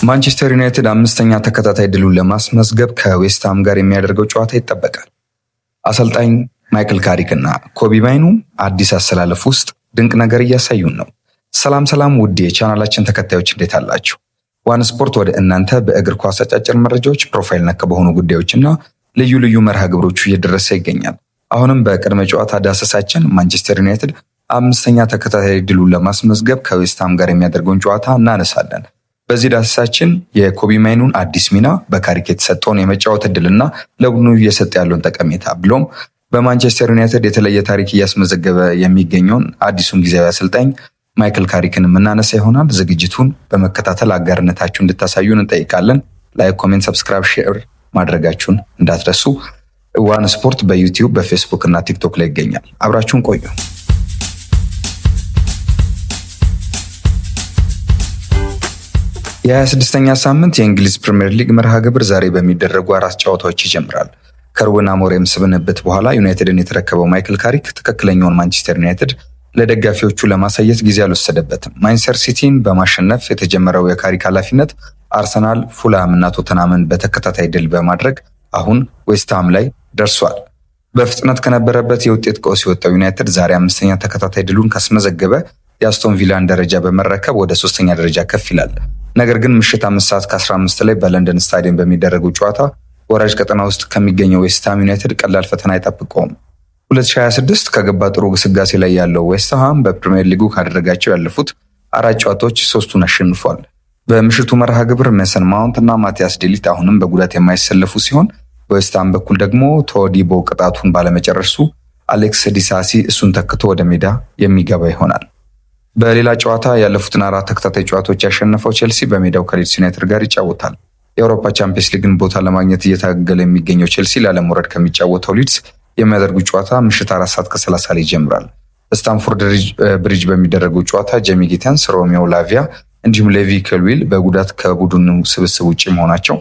ማንቸስተር ዩናይትድ አምስተኛ ተከታታይ ድሉን ለማስመዝገብ ከዌስትሃም ጋር የሚያደርገው ጨዋታ ይጠበቃል። አሰልጣኝ ማይክል ካሪክ እና ኮቢ ማይኑ አዲስ አሰላለፍ ውስጥ ድንቅ ነገር እያሳዩን ነው። ሰላም ውድ የቻናላችን ተከታዮች እንዴት አላችሁ? ዋን ስፖርት ወደ እናንተ በእግር ኳስ አጫጭር መረጃዎች፣ ፕሮፋይል ነክ በሆኑ ጉዳዮችና ልዩ መርሃ ግብሮቹ እየደረሰ ይገኛል። አሁንም በቅድመ ጨዋታ ዳሰሳችን ማንቸስተር ዩናይትድ አምስተኛ ተከታታይ ድሉን ለማስመዝገብ ከዌስትሃም ጋር የሚያደርገውን ጨዋታ እናነሳለን። በዚህ ዳሰሳችን የኮቢ ማይኑን አዲስ ሚና፣ በካሪክ የተሰጠውን የመጫወት እድልና ለቡድኑ እየሰጠ ያለውን ጠቀሜታ ብሎም በማንቸስተር ዩናይትድ የተለየ ታሪክ እያስመዘገበ የሚገኘውን አዲሱን ጊዜያዊ አሰልጣኝ ማይክል ካሪክን የምናነሳ ይሆናል። ዝግጅቱን በመከታተል አጋርነታችሁን እንድታሳዩን እንጠይቃለን። ላይክ፣ ኮሜንት፣ ሰብስክራይብ፣ ሼር ማድረጋችሁን እንዳትረሱ። ዋን ስፖርት በዩቲዩብ በፌስቡክ እና ቲክቶክ ላይ ይገኛል። አብራችሁን ቆዩ። የ26ኛ ሳምንት የእንግሊዝ ፕሪምየር ሊግ መርሃ ግብር ዛሬ በሚደረጉ 4 ጨዋታዎች ይጀምራል። ከሩበን አሞሪም ስብንብት በኋላ ዩናይትድን የተረከበው ማይክል ካሪክ ትክክለኛውን ማንቸስተር ዩናይትድ ለደጋፊዎቹ ለማሳየት ጊዜ አልወሰደበትም። ማንቸስተር ሲቲን በማሸነፍ የተጀመረው የካሪክ ኃላፊነት አርሰናል፣ ፉልሃም እና ቶተናምን በተከታታይ ድል በማድረግ አሁን ዌስትሃም ላይ ደርሷል። በፍጥነት ከነበረበት የውጤት ቀውስ የወጣው ዩናይትድ ዛሬ 5ኛ ተከታታይ ድሉን ካስመዘገበ የአስቶን ቪላን ደረጃ በመረከብ ወደ 3ኛ ደረጃ ከፍ ይላል። ነገር ግን ምሽት 5 ሰዓት ከ15 ላይ በለንደን ስታዲየም በሚደረገው ጨዋታ ወራጅ ቀጠና ውስጥ ከሚገኘው ዌስትሃም ዩናይትድ ቀላል ፈተና አይጠብቀውም። 2026 ከገባ ጥሩ ግስጋሴ ላይ ያለው ዌስትሃም በፕሪሚየር ሊጉ ካደረጋቸው ያለፉት 4 ጨዋታዎች 3ቱን አሸንፏል። በምሽቱ መርሃ ግብር ሜሰን ማውንት እና ማቲያስ ዴሊት አሁንም በጉዳት የማይሰለፉ ሲሆን በዌስትሃም በኩል ደግሞ ቶዲቦ ቅጣቱን ባለመጨረሱ አሌክስ ዲሳሲ እሱን ተክቶ ወደ ሜዳ የሚገባ ይሆናል። በሌላ ጨዋታ ያለፉትን 4 ተከታታይ ጨዋታዎች ያሸነፈው ቼልሲ በሜዳው ከሊድስ ዩናይትድ ጋር ይጫወታል። የአውሮፓ ቻምፒየንስ ሊግን ቦታ ለማግኘት እየታገለ የሚገኘው ቼልሲ ላለመውረድ ከሚጫወተው ሊድስ የሚያደርጉ ጨዋታ ምሽት 4 ሰዓት ከ30 ላይ ይጀምራል። በስታንፎርድ ብሪጅ በሚደረገው ጨዋታ ጄሚ ጊተንስ፣ ሮሚዮ ላቪያ እንዲሁም ሌቪ ኮልዊል በጉዳት ከቡድኑ ስብስብ ውጭ መሆናቸው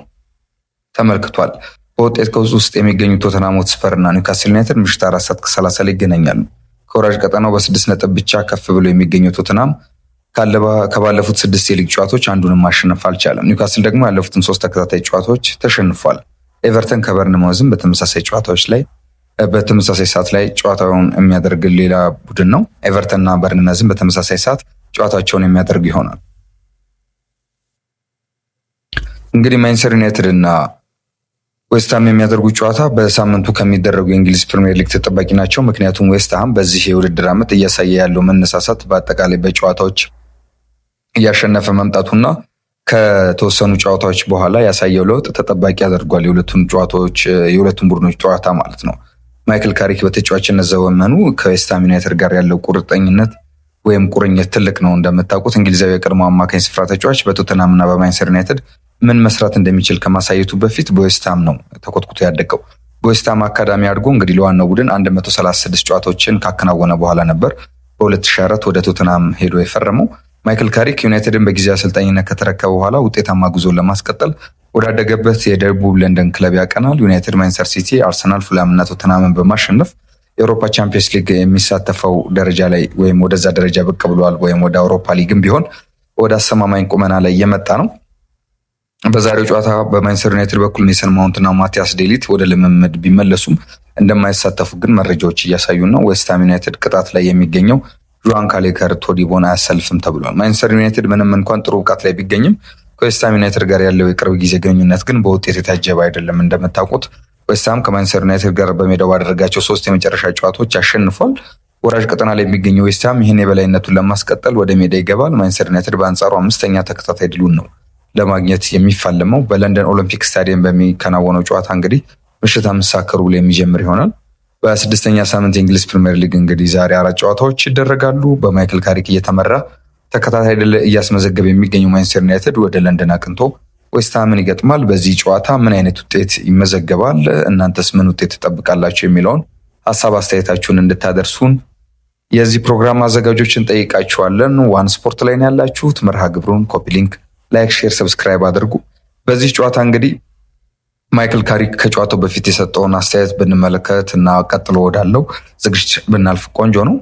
ተመልክቷል። በውጤት ቀውስ ውስጥ የሚገኙ ቶተንሃም ሆትስፐር እና ኒውካስል ዩናይትድ ምሽት 4 ሰዓት ከ30 ላይ ይገናኛሉ። ከወራጅ ቀጠናው በ6 ነጥብ ብቻ ከፍ ብሎ የሚገኘው ቶተንሃም ከባለፉት 6 የሊግ ጨዋታዎች አንዱንም ማሸነፍ አልቻለም። ኒውካስል ደግሞ ያለፉትን 3 ተከታታይ ጨዋታዎች ተሸንፏል። ኤቨርተን ከበርንማውዝም በተመሳሳይ ጨዋታዎች ላይ በተመሳሳይ ሰዓት ላይ ጨዋታውን የሚያደርግ ሌላ ቡድን ነው። ኤቨርተን እና በርንማውዝም በተመሳሳይ ሰዓት ጨዋታቸውን የሚያደርግ ይሆናል። እንግዲህ ማንቸስተር ዩናይትድ እና ዌስትሃም የሚያደርጉ ጨዋታ በሳምንቱ ከሚደረጉ የእንግሊዝ ፕሪሚየር ሊግ ተጠባቂ ናቸው። ምክንያቱም ዌስትሃም በዚህ የውድድር ዓመት እያሳየ ያለው መነሳሳት በአጠቃላይ በጨዋታዎች እያሸነፈ መምጣቱና ከተወሰኑ ጨዋታዎች በኋላ ያሳየው ለውጥ ተጠባቂ ያደርጓል። የሁለቱም ቡድኖች ጨዋታ ማለት ነው። ማይክል ካሪክ በተጫዋችነት ዘመኑ ከዌስትሃም ዩናይትድ ጋር ያለው ቁርጠኝነት ወይም ቁርኝት ትልቅ ነው። እንደምታውቁት እንግሊዛዊ የቀድሞ አማካኝ ስፍራ ተጫዋች በቶተንሃም እና በማንቸስተር ዩናይትድ ምን መስራት እንደሚችል ከማሳየቱ በፊት በዌስትሃም ነው ተኮትኩቶ ያደገው። በዌስትሃም አካዳሚ አድጎ እንግዲህ ለዋናው ቡድን 136 ጨዋታዎችን ካከናወነ በኋላ ነበር በ2004 ወደ ቶተንሃም ሄዶ የፈረመው። ማይክል ካሪክ ዩናይትድን በጊዜያዊ አሰልጣኝነት ከተረከበ በኋላ ውጤታማ ጉዞን ለማስቀጠል ወዳደገበት የደቡብ ለንደን ክለብ ያቀናል። ዩናይትድ ማንቸስተር ሲቲ፣ አርሰናል፣ ፉልሃም እና ቶተንሃምን በማሸነፍ የአውሮፓ ቻምፒየንስ ሊግ የሚሳተፈው ደረጃ ላይ ወይም ወደዛ ደረጃ ብቅ ብሏል። ወይም ወደ አውሮፓ ሊግም ቢሆን ወደ አሰማማኝ ቁመና ላይ እየመጣ ነው። በዛሬው ጨዋታ በማንቸስተር ዩናይትድ በኩል ሜሰን ማውንት እና ማቲያስ ዴሊት ወደ ልምምድ ቢመለሱም እንደማይሳተፉ ግን መረጃዎች እያሳዩ ነው። ዌስትሃም ዩናይትድ ቅጣት ላይ የሚገኘው ጆዋን ካሌከር ቶዲቦን አያሰልፍም ተብሏል። ማንቸስተር ዩናይትድ ምንም እንኳን ጥሩ ብቃት ላይ ቢገኝም ከዌስትሃም ዩናይትድ ጋር ያለው የቅርብ ጊዜ ግንኙነት ግን በውጤት የታጀበ አይደለም። እንደምታውቁት ዌስትሃም ከማንቸስተር ዩናይትድ ጋር በሜዳው ባደረጋቸው 3 የመጨረሻ ጨዋታዎች አሸንፏል። ወራጅ ቀጠና ላይ የሚገኘው ዌስትሃም ይህን የበላይነቱን ለማስቀጠል ወደ ሜዳ ይገባል። ማንቸስተር ዩናይትድ በአንጻሩ 5ኛ ተከታታይ ድሉን ነው ለማግኘት የሚፋለመው። በለንደን ኦሎምፒክ ስታዲየም በሚከናወነው ጨዋታ እንግዲህ ምሽት 5 ሰዓት ከሩብ ላይ የሚጀምር ይሆናል። በ6ኛ ሳምንት የእንግሊዝ ፕሪሚየር ሊግ እንግዲህ ዛሬ 4 ጨዋታዎች ይደረጋሉ። በማይክል ካሪክ እየተመራ ተከታታይ ድል እያስመዘገበ የሚገኘው ማንቸስተር ዩናይትድ ወደ ለንደን አቅንቶ ዌስትሃምን ይገጥማል። በዚህ ጨዋታ ምን አይነት ውጤት ይመዘገባል? እናንተስ ምን ውጤት ትጠብቃላችሁ? የሚለውን ሀሳብ አስተያየታችሁን እንድታደርሱን የዚህ ፕሮግራም አዘጋጆችን ጠይቃችኋለን። ዋን ስፖርት ላይ ነው ያላችሁት። መርሃ ግብሩን ኮፒ ሊንክ፣ ላይክ፣ ሼር፣ ሰብስክራይብ አድርጉ። በዚህ ጨዋታ እንግዲህ ማይክል ካሪክ ከጨዋታው በፊት የሰጠውን አስተያየት ብንመለከት እና ቀጥሎ ወዳለው ዝግጅት ብናልፍ ቆንጆ ነው።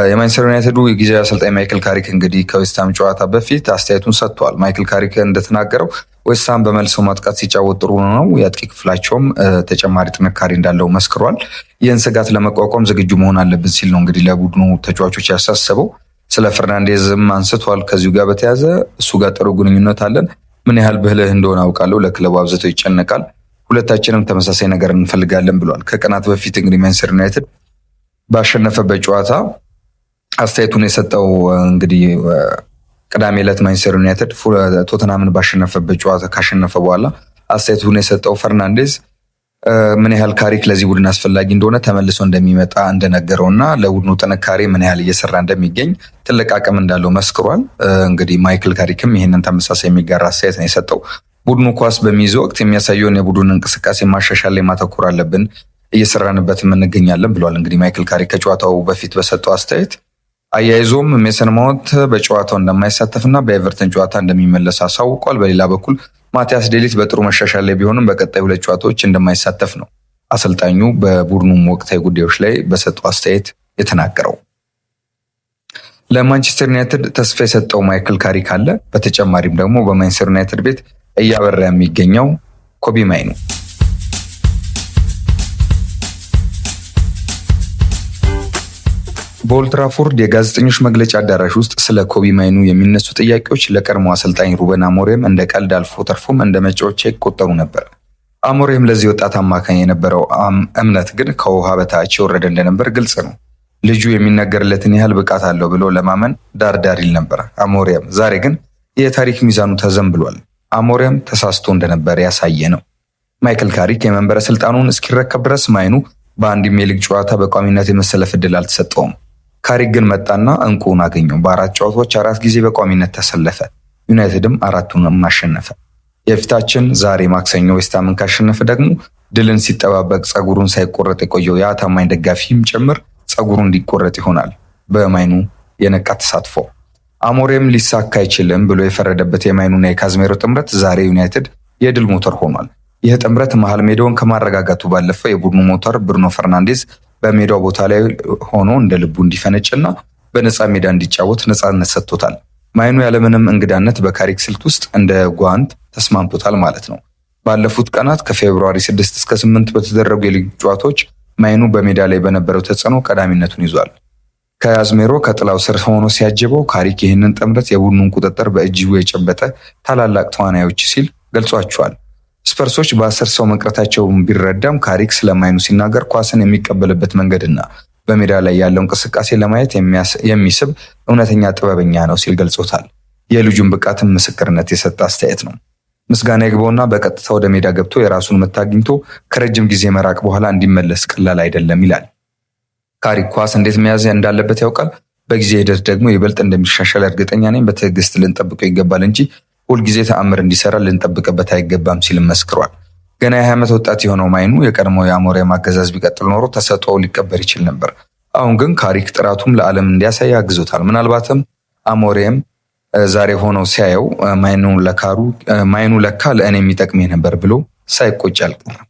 የማንቸስተር ዩናይትዱ ጊዜያዊ አሰልጣኝ ማይክል ካሪክ እንግዲህ ከዌስትሃም ጨዋታ በፊት አስተያየቱን ሰጥቷል። ማይክል ካሪክ እንደተናገረው ዌስትሃም በመልሶ ማጥቃት ሲጫወት ጥሩ ነው፣ የአጥቂ ክፍላቸውም ተጨማሪ ጥንካሬ እንዳለው መስክሯል። ይህን ስጋት ለመቋቋም ዝግጁ መሆን አለብን ሲል ነው እንግዲህ ለቡድኑ ተጫዋቾች ያሳሰበው። ስለ ፈርናንዴዝም አንስቷል። ከዚሁ ጋር በተያያዘ እሱ ጋር ጥሩ ግንኙነት አለን፣ ምን ያህል ብልህ እንደሆነ አውቃለሁ፣ ለክለቡ አብዝቶ ይጨነቃል፣ ሁለታችንም ተመሳሳይ ነገር እንፈልጋለን ብሏል። ከቀናት በፊት እንግዲህ ማንቸስተር ዩናይትድ ባሸነፈበት ጨዋታ አስተያየቱን የሰጠው እንግዲህ ቅዳሜ ዕለት ማንቸስተር ዩናይትድ ቶተናምን ባሸነፈበት ጨዋታ ካሸነፈ በኋላ አስተያየቱን የሰጠው ፈርናንዴዝ ምን ያህል ካሪክ ለዚህ ቡድን አስፈላጊ እንደሆነ ተመልሶ እንደሚመጣ እንደነገረው እና ለቡድኑ ጥንካሬ ምን ያህል እየሰራ እንደሚገኝ ትልቅ አቅም እንዳለው መስክሯል። እንግዲህ ማይክል ካሪክም ይህንን ተመሳሳይ የሚጋራ አስተያየት ነው የሰጠው። ቡድኑ ኳስ በሚይዝ ወቅት የሚያሳየውን የቡድን እንቅስቃሴ ማሻሻል ላይ ማተኮር አለብን፣ እየሰራንበትም እንገኛለን ብሏል። እንግዲህ ማይክል ካሪክ ከጨዋታው በፊት በሰጠው አስተያየት አያይዞም ሜሰን ማውንት በጨዋታው እንደማይሳተፍና በኤቨርተን ጨዋታ እንደሚመለስ አሳውቋል። በሌላ በኩል ማቲያስ ዴሊት በጥሩ መሻሻል ላይ ቢሆንም በቀጣይ 2 ጨዋታዎች እንደማይሳተፍ ነው አሰልጣኙ በቡድኑም ወቅታዊ ጉዳዮች ላይ በሰጠው አስተያየት የተናገረው። ለማንቸስተር ዩናይትድ ተስፋ የሰጠው ማይክል ካሪክ አለ። በተጨማሪም ደግሞ በማንቸስተር ዩናይትድ ቤት እያበራ የሚገኘው ኮቢ ማይኑ በኦልድ ትራፎርድ የጋዜጠኞች መግለጫ አዳራሽ ውስጥ ስለ ኮቢ ማይኑ የሚነሱ ጥያቄዎች ለቀድሞ አሰልጣኝ ሩበን አሞሪም እንደ ቀልድ አልፎ ተርፎም እንደ መጫወቻ ይቆጠሩ ነበር። አሞሪም ለዚህ ወጣት አማካኝ የነበረው እምነት ግን ከውሃ በታች የወረደ እንደነበር ግልጽ ነው። ልጁ የሚነገርለትን ያህል ብቃት አለው ብሎ ለማመን ዳርዳር ይል ነበር አሞሪም። ዛሬ ግን የታሪክ ሚዛኑ ተዘንብሏል። አሞሪም ተሳስቶ እንደነበር ያሳየ ነው። ማይክል ካሪክ የመንበረ ስልጣኑን እስኪረከብ ድረስ ማይኑ በአንድም የሊግ ጨዋታ በቋሚነት የመሰለፍ ዕድል አልተሰጠውም። ካሪክ ግን መጣና እንቁን አገኘው። በ4 ጨዋታዎች 4 ጊዜ በቋሚነት ተሰለፈ። ዩናይትድም 4ቱንም አሸነፈ። የፊታችን ዛሬ ማክሰኞ ዌስትሃምን ካሸነፈ ደግሞ ድልን ሲጠባበቅ ጸጉሩን ሳይቆረጥ የቆየው ያ ታማኝ ደጋፊም ጭምር ጸጉሩ እንዲቆረጥ ይሆናል። በማይኑ የነቃ ተሳትፎ አሞሪም ሊሳካ አይችልም ብሎ የፈረደበት የማይኑና የካዝሜሮ ጥምረት ዛሬ ዩናይትድ የድል ሞተር ሆኗል። ይህ ጥምረት መሃል ሜዳውን ከማረጋጋቱ ባለፈው የቡድኑ ሞተር ብሩኖ ፈርናንዴዝ በሜዳው ቦታ ላይ ሆኖ እንደ ልቡ እንዲፈነጭና በነፃ ሜዳ እንዲጫወት ነፃነት ሰጥቶታል። ማይኑ ያለምንም እንግዳነት በካሪክ ስልት ውስጥ እንደ ጓንት ተስማምቶታል ማለት ነው። ባለፉት ቀናት ከፌብሩዋሪ 6 እስከ 8 በተደረጉ የሊግ ጨዋታዎች ማይኑ በሜዳ ላይ በነበረው ተጽዕኖ ቀዳሚነቱን ይዟል። ካዝሜሮ ከጥላው ስር ሆኖ ሲያጅበው ካሪክ ይህንን ጥምረት የቡድኑን ቁጥጥር በእጅጉ የጨበጠ ታላላቅ ተዋናዮች ሲል ገልጿቸዋል። ስፐርሶች በ10 ሰው መቅረታቸውን ቢረዳም ካሪክ ስለማይኑ ሲናገር ኳስን የሚቀበልበት መንገድና በሜዳ ላይ ያለው እንቅስቃሴ ለማየት የሚስብ እውነተኛ ጥበበኛ ነው ሲል ገልጾታል። የልጁን ብቃትን ምስክርነት የሰጠ አስተያየት ነው። ምስጋና ይግባውና በቀጥታ ወደ ሜዳ ገብቶ የራሱን ምት አግኝቶ ከረጅም ጊዜ መራቅ በኋላ እንዲመለስ ቀላል አይደለም ይላል። ካሪክ ኳስ እንዴት መያዝ እንዳለበት ያውቃል። በጊዜ ሂደት ደግሞ ይበልጥ እንደሚሻሻል እርግጠኛ ነኝ። በትዕግስት ልንጠብቀው ይገባል እንጂ ሁልጊዜ ተአምር እንዲሰራ ልንጠብቅበት አይገባም ሲል መስክሯል። ገና የ20 ዓመት ወጣት የሆነው ማይኑ የቀድሞ የአሞሪም አገዛዝ ቢቀጥል ኖሮ ተሰጥኦው ሊቀበር ይችል ነበር። አሁን ግን ካሪክ ጥራቱም ለዓለም እንዲያሳይ አግዞታል። ምናልባትም አሞሪም ዛሬ ሆነው ሲያየው ማይኑ ለካ ለእኔ የሚጠቅመኝ ነበር ብሎ ሳይቆጭ አልቀረም።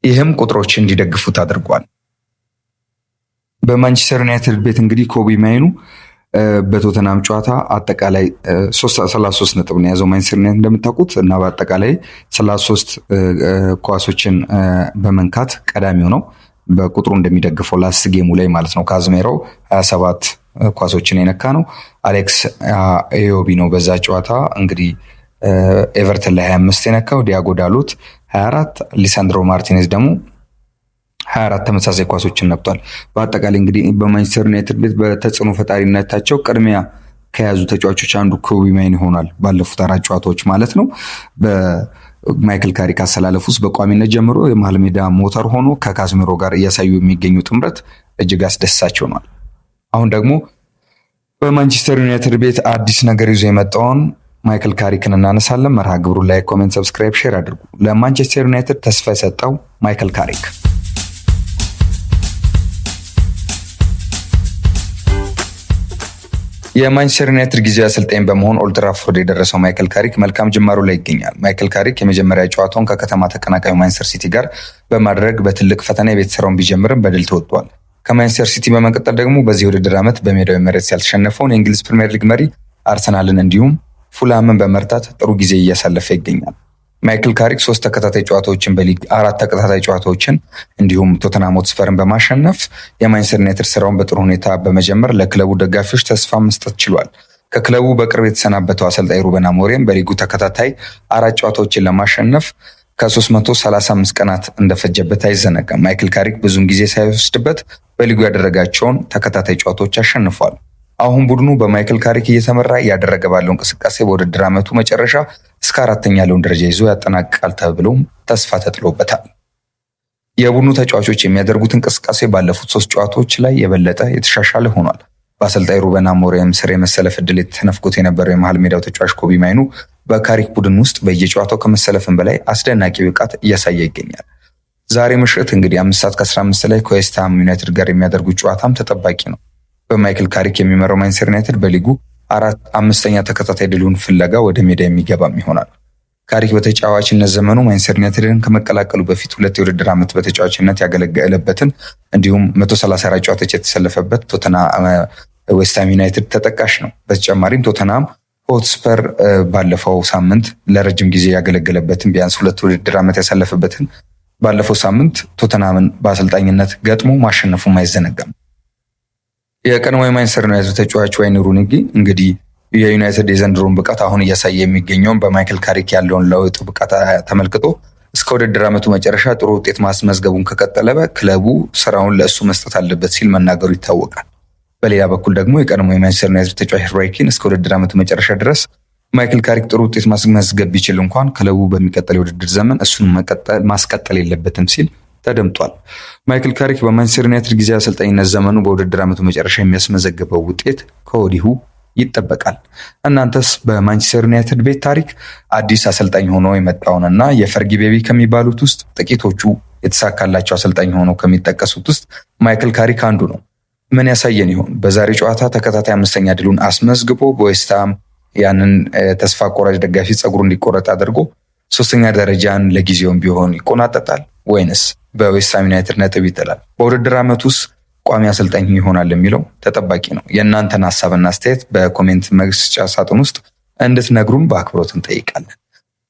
ይህም ቁጥሮች እንዲደግፉት አድርጓል። በማንቸስተር ዩናይትድ ቤት እንግዲህ ኮቢ ማይኑ በቶተናም ጨዋታ አጠቃላይ 33 ነጥብ ነው የያዘው ማንቸስተር ዩናይትድ እንደምታውቁት እና በአጠቃላይ 33 ኳሶችን በመንካት ቀዳሚው ነው በቁጥሩ እንደሚደግፈው ላስት ጌሙ ላይ ማለት ነው። ካዝሜሮ 27 ኳሶችን የነካ ነው። አሌክስ ኤዮቢ ነው በዛ ጨዋታ እንግዲህ ኤቨርተን ላይ 25 የነካው። ዲያጎ ዳሎት 24፣ ሊሳንድሮ ማርቲኔዝ ደግሞ 24 ተመሳሳይ ኳሶችን ነክቷል። በአጠቃላይ እንግዲህ በማንቸስተር ዩናይትድ ቤት በተጽዕኖ ፈጣሪነታቸው ቅድሚያ ከያዙ ተጫዋቾች አንዱ ኮቢ ማይኑ ይሆናል ባለፉት 4 ጨዋታዎች ማለት ነው። በማይክል ካሪክ አሰላለፍ ውስጥ በቋሚነት ጀምሮ የመሃል ሜዳ ሞተር ሆኖ ከካዝሜሮ ጋር እያሳዩ የሚገኙ ጥምረት እጅግ አስደሳች ሆኗል። አሁን ደግሞ በማንቸስተር ዩናይትድ ቤት አዲስ ነገር ይዞ የመጣውን ማይክል ካሪክን እናነሳለን። መርሃ ግብሩ ላይ ኮሜንት፣ ሰብስክራይብ፣ ሼር አድርጉ። ለማንቸስተር ዩናይትድ ተስፋ የሰጠው ማይክል ካሪክ የማንቸስተር ዩናይትድ ጊዜያዊ አሰልጣኝ በመሆን ኦልድ ትራፎርድ የደረሰው ማይክል ካሪክ መልካም ጅማሩ ላይ ይገኛል። ማይክል ካሪክ የመጀመሪያ ጨዋታውን ከከተማ ተቀናቃዩ ማንቸስተር ሲቲ ጋር በማድረግ በትልቅ ፈተና የቤት ስራውን ቢጀምርም በድል ተወጥቷል። ከማንቸስተር ሲቲ በመቀጠል ደግሞ በዚህ ውድድር ዓመት በሜዳው ኤሚሬትስ ያልተሸነፈውን የእንግሊዝ ፕሪሚየር ሊግ መሪ አርሰናልን እንዲሁም ፉላምን በመርታት ጥሩ ጊዜ እያሳለፈ ይገኛል። ማይክል ካሪክ 3 ተከታታይ ጨዋታዎችን በሊግ 4 ተከታታይ ጨዋታዎችን እንዲሁም ቶተንሃም ሆትስፐርን በማሸነፍ የማንቸስተር ዩናይትድ ስራውን በጥሩ ሁኔታ በመጀመር ለክለቡ ደጋፊዎች ተስፋ መስጠት ችሏል። ከክለቡ በቅርብ የተሰናበተው አሰልጣኝ ሩበን አሞሪም በሊጉ ተከታታይ 4 ጨዋታዎችን ለማሸነፍ ከ335 ቀናት እንደፈጀበት አይዘነጋም። ማይክል ካሪክ ብዙም ጊዜ ሳይወስድበት በሊጉ ያደረጋቸውን ተከታታይ ጨዋታዎች አሸንፏል። አሁን ቡድኑ በማይክል ካሪክ እየተመራ እያደረገ ባለው እንቅስቃሴ በውድድር ዓመቱ መጨረሻ እስከ 4ኛ ያለውን ደረጃ ይዞ ያጠናቅቃል ተብሎም ተስፋ ተጥሎበታል። የቡድኑ ተጫዋቾች የሚያደርጉት እንቅስቃሴ ባለፉት 3 ጨዋታዎች ላይ የበለጠ የተሻሻለ ሆኗል። በአሰልጣኝ ሩበን አሞሪም ስር የመሰለፍ ዕድል የተነፍኩት የነበረው የመሃል ሜዳው ተጫዋች ኮቢ ማይኑ በካሪክ ቡድን ውስጥ በየጨዋታው ከመሰለፍም በላይ አስደናቂ ብቃት እያሳየ ይገኛል። ዛሬ ምሽት እንግዲህ 5:15 ላይ ከዌስትሃም ዩናይትድ ጋር የሚያደርጉት ጨዋታም ተጠባቂ ነው። በማይክል ካሪክ የሚመራው ማንቸስተር ዩናይትድ በሊጉ 5ኛ ተከታታይ ድሉን ፍለጋ ወደ ሜዳ የሚገባም ይሆናል። ካሪክ በተጫዋችነት ዘመኑ ማንቸስተር ዩናይትድን ከመቀላቀሉ በፊት 2 የውድድር ዓመት በተጫዋችነት ያገለገለበትን እንዲሁም 134 ጨዋታዎች የተሰለፈበት ቶተንሃም ዌስትሃም ዩናይትድ ተጠቃሽ ነው። በተጨማሪም ቶተንሃም ሆትስፐር ባለፈው ሳምንት ለረጅም ጊዜ ያገለገለበትን ቢያንስ 2 ውድድር ዓመት ያሳለፈበትን ባለፈው ሳምንት ቶተንሃምን በአሰልጣኝነት ገጥሞ ማሸነፉም አይዘነጋም። የቀድሞ የማንቸስተር ዩናይትድ ተጫዋች ዋይን ሩኒ እንግዲህ የዩናይትድ የዘንድሮን ብቃት አሁን እያሳየ የሚገኘውን በማይክል ካሪክ ያለውን ለውጥ ብቃት ተመልክቶ እስከ ውድድር ዓመቱ መጨረሻ ጥሩ ውጤት ማስመዝገቡን ከቀጠለ ክለቡ ስራውን ለእሱ መስጠት አለበት ሲል መናገሩ ይታወቃል። በሌላ በኩል ደግሞ የቀድሞ የማንቸስተር ዩናይትድ ተጫዋች ሮይ ኪን እስከ ውድድር ዓመቱ መጨረሻ ድረስ ማይክል ካሪክ ጥሩ ውጤት ማስመዝገብ ቢችል እንኳን ክለቡ በሚቀጥለው የውድድር ዘመን እሱን ማስቀጠል የለበትም ሲል ተደምጧል። ማይክል ካሪክ በማንቸስተር ዩናይትድ ጊዜ አሰልጣኝነት ዘመኑ በውድድር ዓመቱ መጨረሻ የሚያስመዘግበው ውጤት ከወዲሁ ይጠበቃል። እናንተስ በማንቸስተር ዩናይትድ ቤት ታሪክ አዲስ አሰልጣኝ ሆኖ የመጣውንና የፈርጊ ቤቢ ከሚባሉት ውስጥ ጥቂቶቹ የተሳካላቸው አሰልጣኝ ሆኖ ከሚጠቀሱት ውስጥ ማይክል ካሪክ አንዱ ነው። ምን ያሳየን ይሆን? በዛሬ ጨዋታ ተከታታይ 5ኛ ድሉን አስመዝግቦ በዌስትሃም ያንን ተስፋ ቆራጭ ደጋፊ ጸጉሩ እንዲቆረጥ አድርጎ 3ኛ ደረጃን ለጊዜውም ቢሆን ይቆናጠጣል ወይንስ በዌስትሃም ዩናይትድ ነጥብ ይጥላል? በውድድር ዓመት ውስጥ ቋሚ አሰልጣኝ ይሆናል የሚለው ተጠባቂ ነው። የእናንተን ሀሳብና አስተያየት በኮሜንት መስጫ ሳጥን ውስጥ እንድትነግሩም በአክብሮት እንጠይቃለን።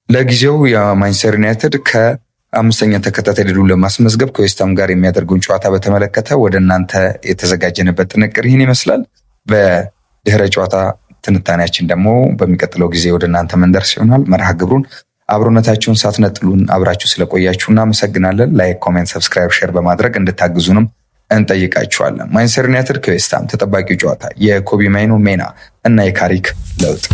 ለጊዜው የማንቸስተር ዩናይትድ ከ5ኛ ተከታታይ ድሉን ለማስመዝገብ ከዌስትሃም ጋር የሚያደርጉን ጨዋታ በተመለከተ ወደ እናንተ የተዘጋጀንበት ጥንቅር ይህን ይመስላል። በድህረ ጨዋታ ትንታኔያችን ደግሞ በሚቀጥለው ጊዜ ወደ እናንተ መንደርስ ይሆናል። መርሃ ግብሩን አብሮነታችሁን ሳትነጥሉን አብራችሁ ስለቆያችሁ እናመሰግናለን። ላይክ፣ ኮሜንት፣ ሰብስክራይብ፣ ሼር በማድረግ እንድታግዙንም እንጠይቃችኋለን። ማንቸስተር ዩናይትድ ከዌስትሃም ተጠባቂው ጨዋታ የኮቢ ማይኑ ሜና እና የካሪክ ለውጥ